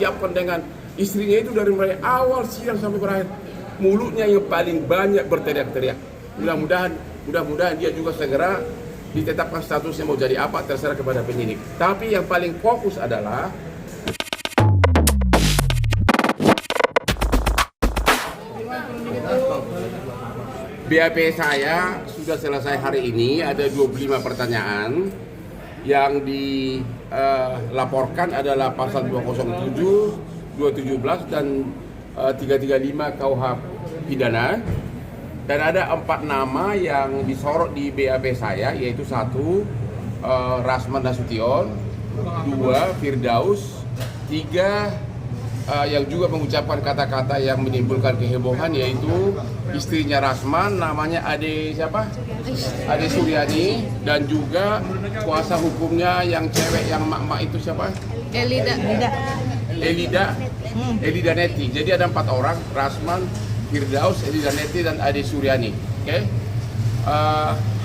dipersiapkan dengan istrinya itu dari mulai awal sidang sampai berakhir. Mulutnya yang paling banyak berteriak-teriak. Mudah-mudahan dia juga segera ditetapkan statusnya mau jadi apa terserah kepada penyidik. Tapi yang paling fokus adalah BAP saya sudah selesai hari ini, ada 25 pertanyaan. Yang dilaporkan adalah pasal 207, 217 dan 335 KUH pidana. Dan ada 4 nama yang disorot di BAP saya, yaitu 1 Rasman Nasution, 2 Firdaus, 3 yang juga mengucapkan kata-kata yang menimbulkan kehebohan, yaitu istrinya Rasman, namanya Ade siapa? Ade Suryani, dan juga kuasa hukumnya yang cewek yang mak-mak itu siapa? Elida Neti. Jadi ada 4 orang, Rasman, Firdaus, Elida Neti, dan Ade Suryani. Oke?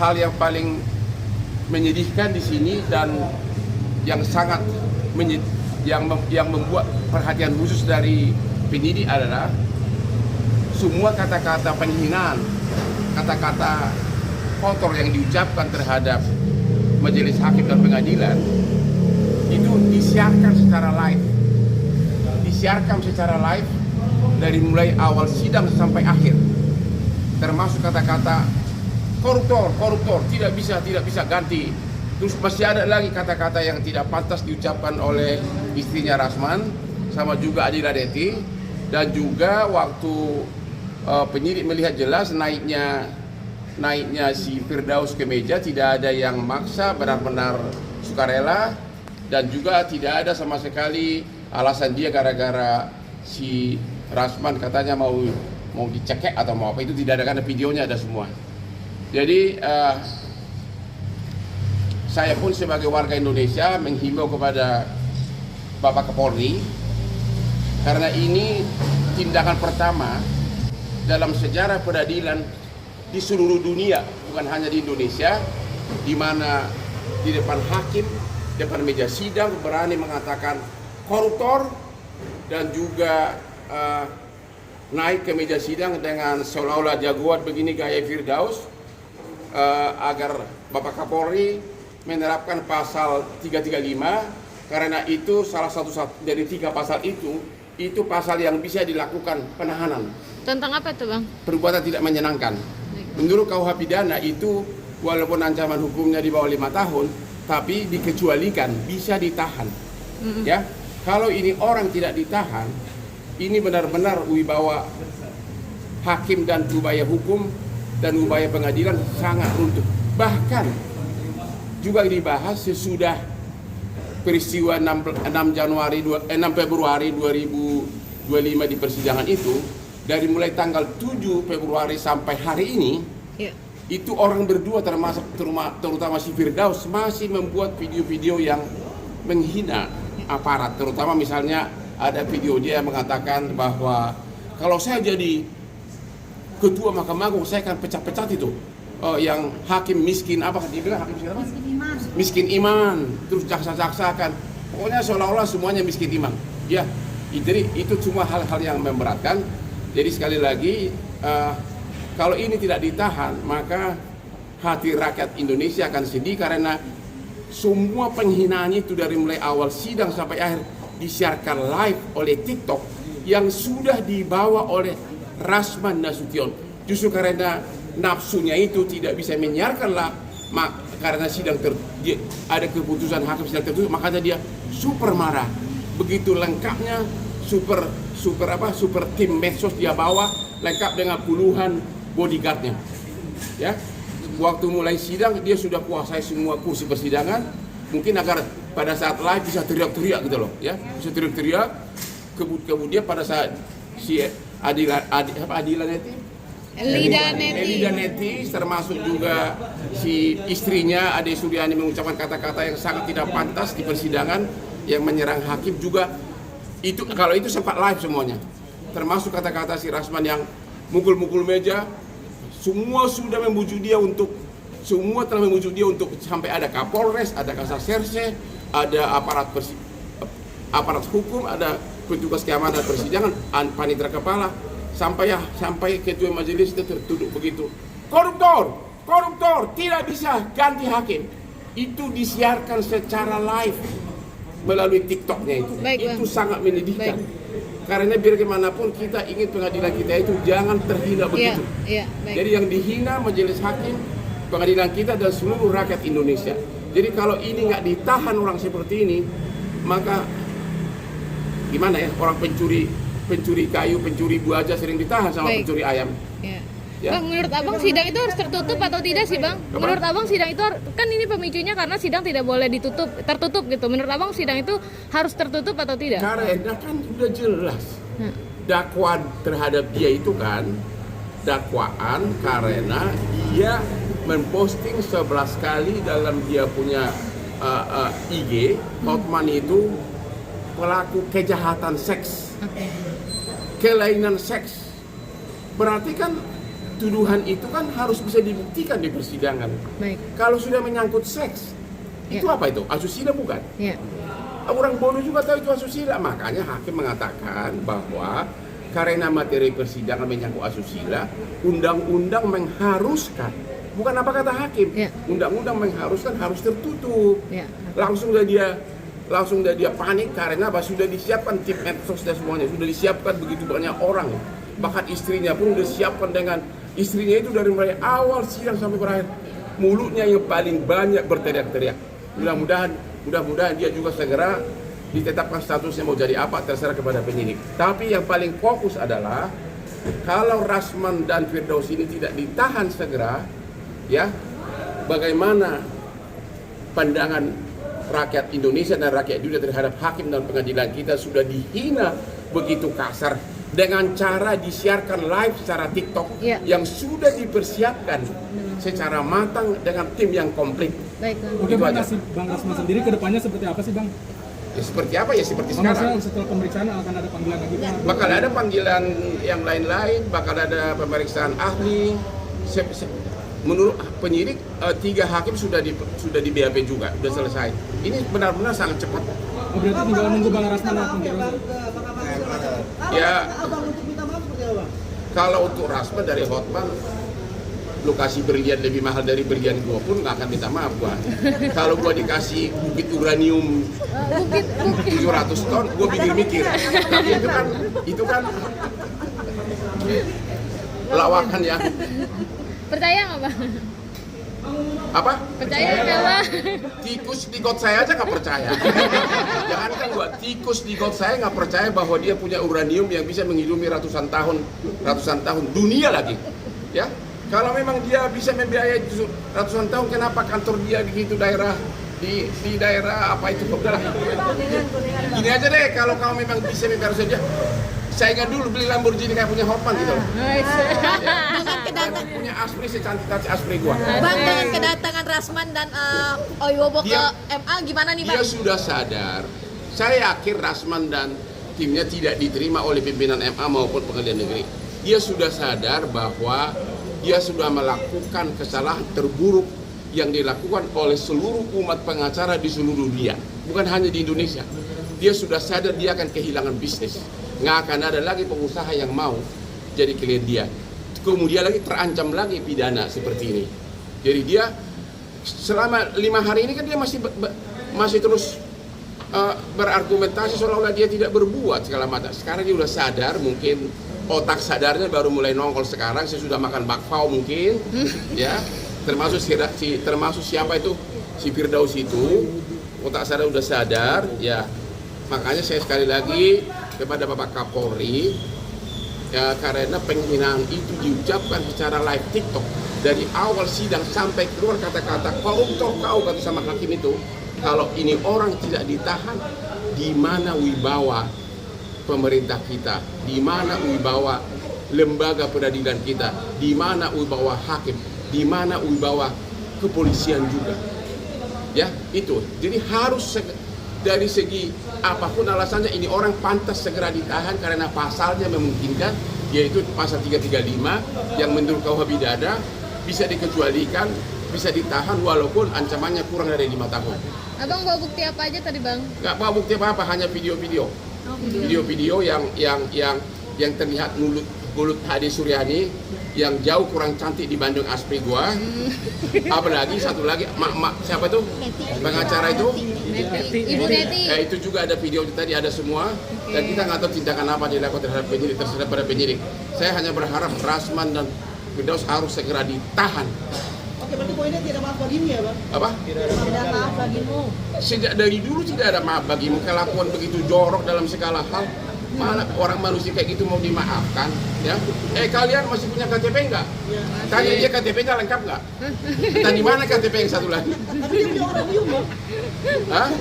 Hal yang paling menyedihkan di sini dan yang sangat yang membuat perhatian khusus dari penyidik adalah semua kata-kata penghinaan, kata-kata kotor yang diucapkan terhadap majelis hakim dan pengadilan itu disiarkan secara live dari mulai awal sidang sampai akhir, termasuk kata-kata koruptor tidak bisa ganti. Terus masih ada lagi kata-kata yang tidak pantas diucapkan oleh istrinya Rasman sama juga Adila Deti. Dan juga waktu penyidik melihat jelas naiknya si Firdaus ke meja, tidak ada yang maksa, benar-benar sukarela, dan juga tidak ada sama sekali alasan dia gara-gara si Rasman katanya mau dicekek atau mau apa, itu tidak ada, karena videonya ada semua. Jadi saya pun sebagai warga Indonesia menghimbau kepada Bapak Kapolri, karena ini tindakan pertama dalam sejarah peradilan di seluruh dunia, bukan hanya di Indonesia, di mana di depan hakim, depan meja sidang berani mengatakan koruptor, dan juga naik ke meja sidang dengan seolah-olah jagoan begini gaya Firdaus, agar Bapak Kapolri menerapkan pasal 335, karena itu salah satu dari 3 pasal itu pasal yang bisa dilakukan penahanan. Tentang apa itu, Bang? Perbuatan tidak menyenangkan. Menurut KUH pidana itu walaupun ancaman hukumnya di bawah 5 tahun, tapi dikecualikan, bisa ditahan. Ya, kalau ini orang tidak ditahan, ini benar-benar wibawa hakim dan wibawa hukum dan wibawa pengadilan sangat runtuh. Bahkan juga dibahas sesudah peristiwa 6 Februari 2025 di persidangan itu, dari mulai tanggal 7 Februari sampai hari ini, itu orang berdua terutama si Firdaus masih membuat video-video yang menghina aparat, terutama misalnya ada video dia mengatakan bahwa kalau saya jadi ketua Mahkamah Agung saya akan pecat-pecat itu yang hakim miskin, apa dia bilang hakim siapa? Miskin iman, terus jaksa-jaksa kan, pokoknya seolah-olah semuanya miskin iman. Ya, jadi itu cuma hal-hal yang memberatkan. Jadi sekali lagi, kalau ini tidak ditahan, maka hati rakyat Indonesia akan sedih, karena semua penghinaan itu dari mulai awal sidang sampai akhir disiarkan live oleh TikTok yang sudah dibawa oleh Rasman Nasution. Justru karena nafsunya itu tidak bisa menyiarkanlah, karena sidang ada keputusan hakim sidang tertutup, makanya dia super marah. Begitu lengkapnya super tim medsos dia bawa, lengkap dengan puluhan bodyguardnya. Ya, waktu mulai sidang dia sudah kuasai semua kursi persidangan, mungkin agar pada saat live bisa teriak-teriak gitu loh, ya, bisa teriak-teriak. Kemudian pada saat si Elida Neti, termasuk juga si istrinya Ade Suryani mengucapkan kata-kata yang sangat tidak pantas di persidangan yang menyerang hakim juga. Itu kalau itu sempat live semuanya, termasuk kata-kata si Rasman yang mukul-mukul meja. Semua telah membujuk dia untuk sampai ada Kapolres, ada Kasat Serse, ada aparat hukum, ada petugas keamanan persidangan, panitera kepala, sampai ketua majelis itu tertuduh begitu. Koruptor, tidak bisa ganti hakim. Itu disiarkan secara live melalui TikToknya itu. Itu sangat menyedihkan. Karena biar bagaimanapun kita ingin pengadilan kita itu jangan terhina begitu. Jadi yang dihina majelis hakim, pengadilan kita dan seluruh rakyat Indonesia. Jadi kalau ini nggak ditahan orang seperti ini, maka gimana ya, orang pencuri kayu, pencuri buah aja sering ditahan sama pencuri ayam. Bang, menurut abang sidang itu harus tertutup atau tidak sih bang? Menurut abang sidang itu kan ini pemicunya karena sidang tidak boleh tertutup gitu. Menurut abang sidang itu harus tertutup atau tidak? Karena kan sudah jelas dakwaan terhadap dia itu kan dakwaan karena dia memposting 11 kali dalam dia punya IG Hotman itu pelaku kejahatan seks, kelainan seks. Berarti kan tuduhan itu kan harus bisa dibuktikan di persidangan. Kalau sudah menyangkut seks, itu apa itu? Asusila bukan? Orang bodoh juga tahu itu asusila. Makanya hakim mengatakan bahwa karena materi persidangan menyangkut asusila, undang-undang mengharuskan. Bukan apa kata hakim, undang-undang mengharuskan harus tertutup. Langsung dia panik karena sudah disiapkan tim medsos dan semuanya, sudah disiapkan begitu banyak orang. Bahkan istrinya pun sudah disiapkan dengan istrinya itu dari mulai awal sidang sampai berakhir mulutnya yang paling banyak berteriak-teriak. Mudah-mudahan dia juga segera ditetapkan statusnya mau jadi apa terserah kepada penyidik. Tapi yang paling fokus adalah kalau Rasman dan Firdaus ini tidak ditahan segera, ya bagaimana pandangan rakyat Indonesia dan rakyat dunia terhadap hakim dan pengadilan kita sudah dihina begitu kasar dengan cara disiarkan live secara TikTok yang sudah dipersiapkan secara matang dengan tim yang komplit. Bagaimana sih Bang Rasman sendiri ke depannya seperti apa sih Bang? Ya seperti apa ya seperti sekarang. Setelah pemeriksaan akan ada panggilan lagi Bang? Bakal ada panggilan yang lain-lain, bakal ada pemeriksaan ahli. Menurut penyidik 3 hakim sudah di BAP juga, sudah selesai. Ini benar-benar sangat cepat. Berarti tinggal nunggu Bang Rasman ya. Kalau untuk Rasman dari Hotman, lu kasih berlian lebih mahal dari berlian gua pun nggak akan minta maaf gua. Kalau gua dikasih bukit uranium 700 ton, gua mikir-mikir. Tapi itu kan lawakan ya. Percaya nggak bang? Apa? Percaya nggak bang? Tikus di got saya aja nggak percaya. Jangankan gua, tikus di got saya nggak percaya bahwa dia punya uranium yang bisa menghidupi ratusan tahun dunia lagi. Ya, kalau memang dia bisa membiayai ratusan tahun, kenapa kantor dia di itu daerah di daerah apa itu? Udahlah. Gini aja deh, kalau kamu memang bisa membiayai saja. Saya ingat dulu beli Lamborghini kayak punya Hotman gitu loh. Dengan kedatangan punya Aspri secantik Aspri gua. Bang, dengan kedatangan Rasman dan Oyobo ke MA gimana nih Bang? Dia sudah sadar. Saya yakin Rasman dan timnya tidak diterima oleh pimpinan MA maupun pengadilan negeri. Dia sudah sadar bahwa dia sudah melakukan kesalahan terburuk yang dilakukan oleh seluruh umat pengacara di seluruh dunia, bukan hanya di Indonesia. Dia sudah sadar dia akan kehilangan bisnis. Nggak akan ada lagi pengusaha yang mau jadi klien dia. Kemudian lagi terancam lagi pidana seperti ini. Jadi dia selama 5 hari ini kan dia masih terus berargumentasi seolah-olah dia tidak berbuat segala macam. Sekarang dia sudah sadar, mungkin otak sadarnya baru mulai nongol sekarang. Saya sudah makan bakpao mungkin, ya. Termasuk siapa itu si Firdaus itu, otak sadar sudah sadar, ya. Makanya saya sekali lagi kepada Bapak Kapolri, ya, karena penghinaan itu diucapkan secara live TikTok dari awal sidang sampai keluar kata-kata koruptor kau kata sama hakim itu. Kalau ini orang tidak ditahan, di mana wibawa pemerintah kita, di mana wibawa lembaga peradilan kita, di mana wibawa hakim, di mana wibawa kepolisian juga. Ya, itu. Jadi harus dari segi apapun alasannya ini orang pantas segera ditahan karena pasalnya memungkinkan, yaitu pasal 335 yang menurut KUH pidana bisa dikecualikan, bisa ditahan walaupun ancamannya kurang dari 5 tahun. Abang bawa bukti apa aja tadi bang? Nggak bawa bukti apa-apa, hanya video-video. Video-video yang terlihat mulut Hadi Suryani yang jauh kurang cantik dibanding Aspri gua. Apalagi satu lagi siapa tuh pengacara itu? Ibu Neti. Itu juga ada video tadi, ada semua. Dan kita nggak tahu tindakan apa dilakukan terhadap penyidik. Saya hanya berharap Rasman dan Firdaus harus segera ditahan. Oke, berarti poinnya tidak maaf bagimu ya, Bang? Apa? Tidak maaf bagimu. Sejak dari dulu tidak ada maaf bagimu. Kelakuan begitu jorok dalam segala hal. Mana orang manusia kayak gitu mau dimaafkan, ya? Kalian masih punya KTP enggak? Tanya dia KTP-nya lengkap nggak? Dan di mana KTP yang satu lagi? Tapi dia orang diem, Bang. Hah?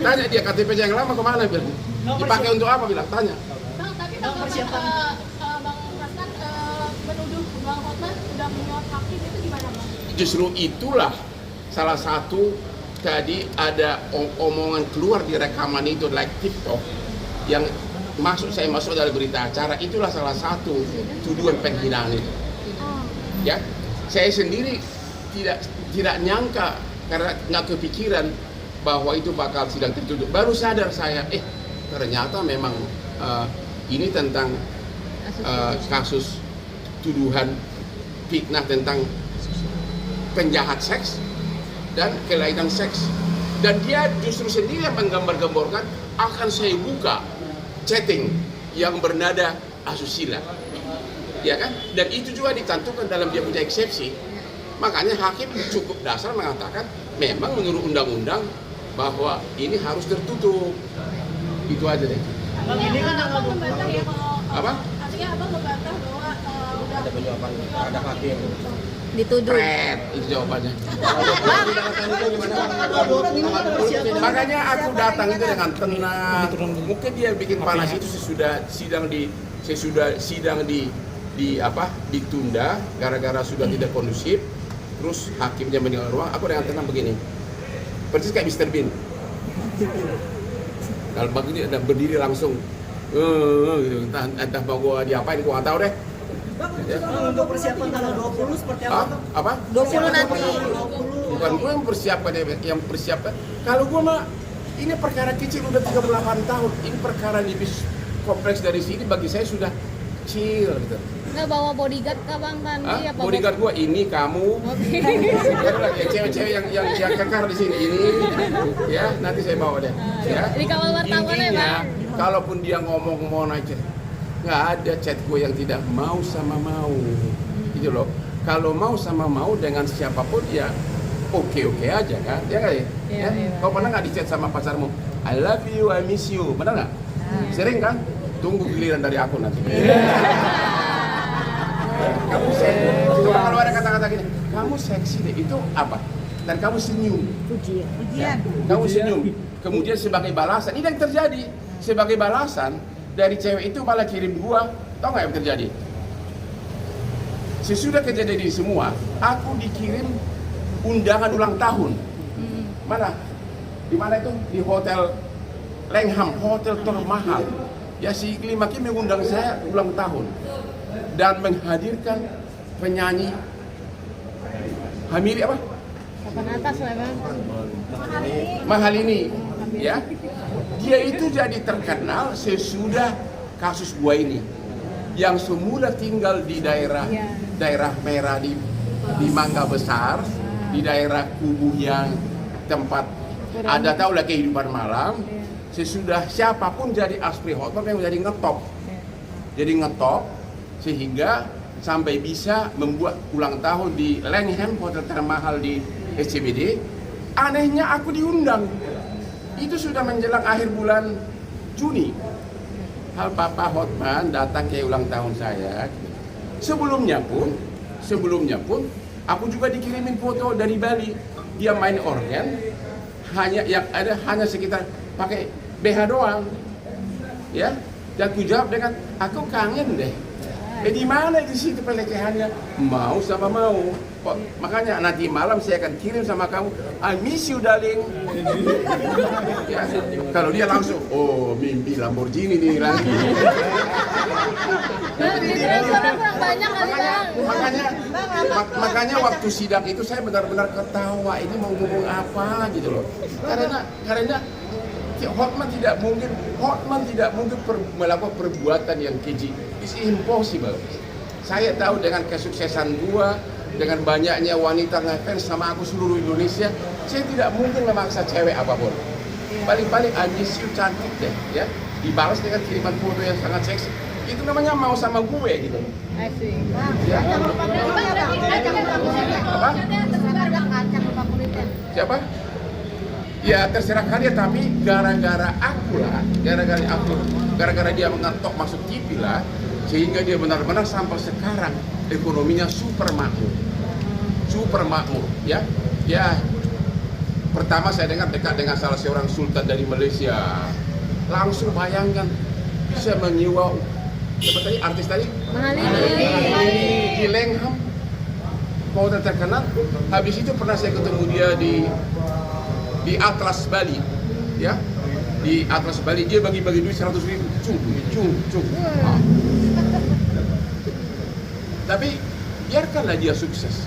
Tanya dia KTP yang lama kemana bilang? Dipakai untuk apa bilang? Tanya. Bang, tapi kalau Bang Rasman menuduh Bang Hotman sudah menyuap hakim itu gimana, Bang? Justru itulah salah satu tadi ada omongan keluar di rekaman itu like TikTok yang saya masuk dalam berita acara, itulah salah satu tuduhan penghinaan itu. Ya, saya sendiri tidak nyangka karena nggak kepikiran bahwa itu bakal sidang tertutup. Baru sadar saya, ternyata memang ini tentang kasus tuduhan fitnah tentang penjahat seks dan kelainan seks. Dan dia justru sendiri yang menggambar-gemborkan akan saya buka chatting yang bernada asusila, ya kan? Dan itu juga ditentukan dalam dia punya eksepsi. Makanya hakim cukup dasar mengatakan memang menurut undang-undang bahwa ini harus tertutup. Itu aja deh. Bang, ini kan tanggal 20. Ya, kalau Apa? artinya Abang membantah bahwa udah ada penyuapan terhadap hakim. Dituduh. Pret, itu jawabannya. Tanggal 20 ini kan persiapan. Makanya aku datang itu dengan tenang. Mungkin dia bikin panas itu sesudah sidang ditunda gara-gara sudah tidak kondusif. Terus hakimnya meninggal ruang. Aku dengan tenang begini. Persis kayak Mr. Bean. Kalau begini ada berdiri langsung. Entah mau gua diapain gua nggak tahu deh. Bang, untuk persiapan tanggal 20 seperti apa? Apa? 20 nanti. Bukan gue yang persiapkan. Kalau gue mah ini perkara kecil udah 38 tahun. Ini perkara lebih kompleks dari sini bagi saya sudah kecil gitu. Nggak bawa bodyguard kah Bang Tandi? Apa Bodyguard gue ini kamu. Ya cewek-cewek yang kekar di sini ini. Ya nanti saya bawa deh. Ya. Dikawal wartawan ya Intinya, Bang? kalaupun dia ngomong mau aja, nggak ada chat gue yang tidak mau sama mau. Gitu loh. Kalau mau sama mau dengan siapapun ya oke aja kan? Ya nggak ya? Iya, iya. Kau pernah nggak di chat sama pacarmu? I love you, I miss you. Benar nggak? Sering kan? Tunggu giliran dari aku nanti. Kamu seksi. Coba kalau ada kata-kata gini, kamu seksi deh. Itu apa? Dan kamu senyum. Ujian. Kamu senyum. Kemudian sebagai balasan, ini yang terjadi. Sebagai balasan dari cewek itu malah kirim gua. Tahu nggak yang terjadi? Sesudah kejadian ini semua, aku dikirim undangan ulang tahun. Mana? Di mana itu? Di Hotel Langham, hotel termahal. Ya si Klimaki mengundang saya ulang tahun dan menghadirkan penyanyi Hamiri apa? Papan atas lah Bang. Mahalini, ya. Dia itu jadi terkenal sesudah kasus gua ini. Yang semula tinggal di daerah merah di Mangga Besar, di daerah Kubuh yang tempat ada tahu lah kehidupan malam. Sesudah siapapun jadi Aspri Hotman yang menjadi ngetop. Jadi ngetop sehingga sampai bisa membuat ulang tahun di Langham, hotel termahal di SCBD. Anehnya aku diundang. Itu sudah menjelang akhir bulan Juni. Hal Papa Hotman datang ke ulang tahun saya. Sebelumnya pun aku juga dikirimin foto dari Bali. Dia main organ, hanya sekitar pakai BH doang, ya. Dan ku jawab dengan aku kangen deh. Di mana di situ pelecehannya? Mau sama mau. Makanya nanti malam saya akan kirim sama kamu. I miss you darling. Ya. Kalau dia langsung, oh mimpi Lamborghini nih lagi. Orang kurang banyak kali Bang. Makanya waktu sidang itu saya benar-benar ketawa. Ini mau ngomong apa gitu loh. Karena Hotman tidak mungkin melakukan perbuatan yang keji. It's impossible. Saya tahu dengan kesuksesan gua, dengan banyaknya wanita ngefans sama aku seluruh Indonesia, saya tidak mungkin memaksa cewek apapun. Paling-paling I miss you cantik deh, ya. Dibalas dengan kiriman foto yang sangat seksi. Itu namanya mau sama gue gitu. Asik. Ya. Apa? Siapa? Ya terserah kalian, tapi gara-gara aku lah, gara-gara dia mengantok masuk TV lah, sehingga dia benar-benar sampai sekarang ekonominya super makmur, ya. Ya, pertama saya dengar dekat dengan salah seorang sultan dari Malaysia, langsung bayangkan bisa menyewa siapa tadi artis tadi? Mahalini di Langham, hotel terkenal. Habis itu pernah saya ketemu dia di Atlas Bali, ya, di Atlas Bali dia bagi-bagi duit 100.000, cung. Tapi biarkanlah dia sukses.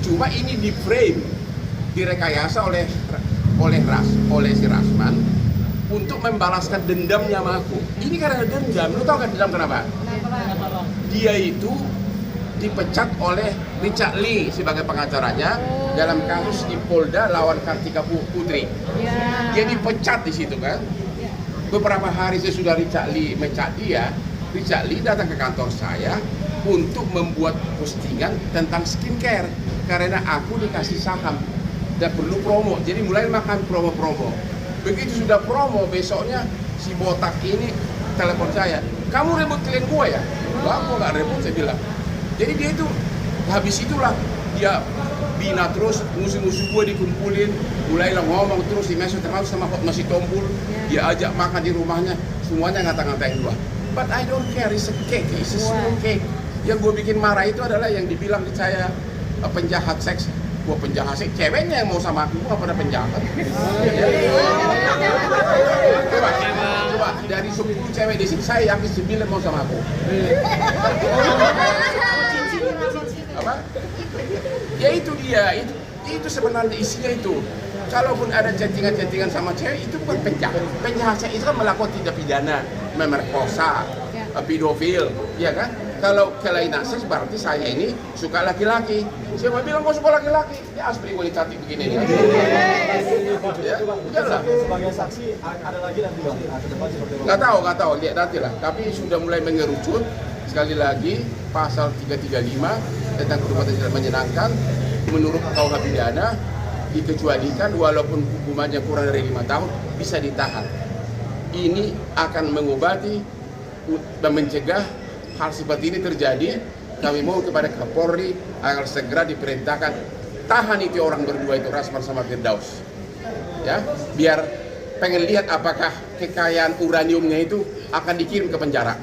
Cuma ini di frame, direkayasa oleh si Rasman untuk membalaskan dendamnya sama aku. Ini karena dendam. Lu tau kan dendam kenapa? Dia itu dipecat oleh Richard Lee sebagai pengacaranya dalam kasus di Polda lawan Kartika Putri. Dia dipecat di situ kan. Beberapa hari sesudah Richard Lee mencat dia, Richard Lee datang ke kantor saya untuk membuat postingan tentang skincare karena aku dikasih saham dan perlu promo. Jadi mulai makan promo. Begitu sudah promo, besoknya si botak ini telepon saya, kamu rebut klien gue ya? Wah, aku nggak rebut, saya bilang. Jadi dia itu, habis itulah dia bina terus, musuh-musuh gue dikumpulin, mulailah ngomong terus di meso, termasuk sama Hotman Sitompul, dia ajak makan di rumahnya, semuanya ngata-ngatain gue. But I don't care, it's a cake, it's a small cake. Yang gue bikin marah itu adalah yang dibilang di saya penjahat seks. Gue penjahat seks, ceweknya yang mau sama aku, gue pada penjahat. Coba, dari 10 cewek di sini, saya yakin 9 mau sama aku. Apa? Ya itu dia, itu sebenarnya isinya itu. Kalaupun ada chattingan sama cewek, itu bukan penjahat. Penjahat itu kan melakukan tindak pidana, memerkosa, pedofil, ya kan? Kalau kelainan seks berarti saya ini suka laki-laki. Siapa bilang kau suka laki-laki? Ya asli gue cantik begini nih. Ya, udahlah. Sebagai saksi ada lagi nanti dong. Nggak tahu, lihat nanti lah. Tapi sudah mulai mengerucut. Sekali lagi, pasal 335 tentang perbuatan tidak menyenangkan menurut KUH pidana dikecualikan walaupun hukumannya kurang dari 5 tahun bisa ditahan. Ini akan mengobati dan mencegah hal seperti ini terjadi. Kami mau kepada Kapolri agar segera diperintahkan tahan itu orang berdua itu, Rasman sama Firdaus. Ya, biar pengen lihat apakah kekayaan uraniumnya itu akan dikirim ke penjara.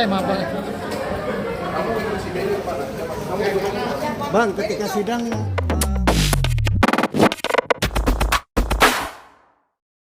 Maaf Bang. Bang, ketika sidang